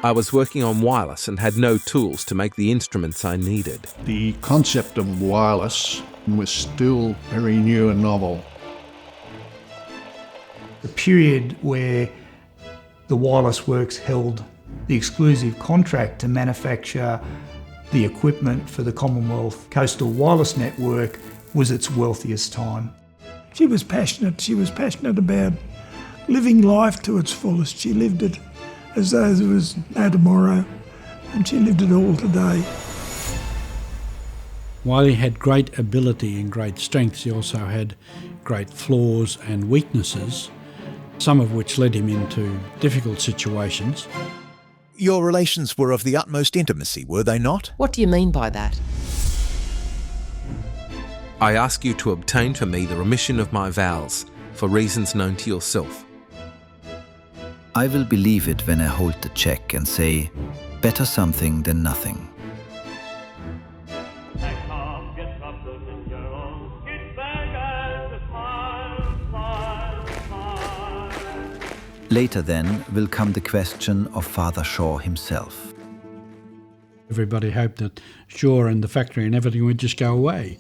I was working on wireless and had no tools to make the instruments I needed. The concept of wireless was still very new and novel. The period where the Wireless Works held the exclusive contract to manufacture the equipment for the Commonwealth Coastal Wireless Network was its wealthiest time. She was passionate. She was passionate about living life to its fullest. She lived it as though there was no tomorrow, and she lived it all today. While he had great ability and great strengths, he also had great flaws and weaknesses, some of which led him into difficult situations. Your relations were of the utmost intimacy, were they not? What do you mean by that? I ask you to obtain for me the remission of my vows, for reasons known to yourself. I will believe it when I hold the check and say, better something than nothing. Later then will come the question of Father Shaw himself. Everybody hoped that Shaw and the factory and everything would just go away.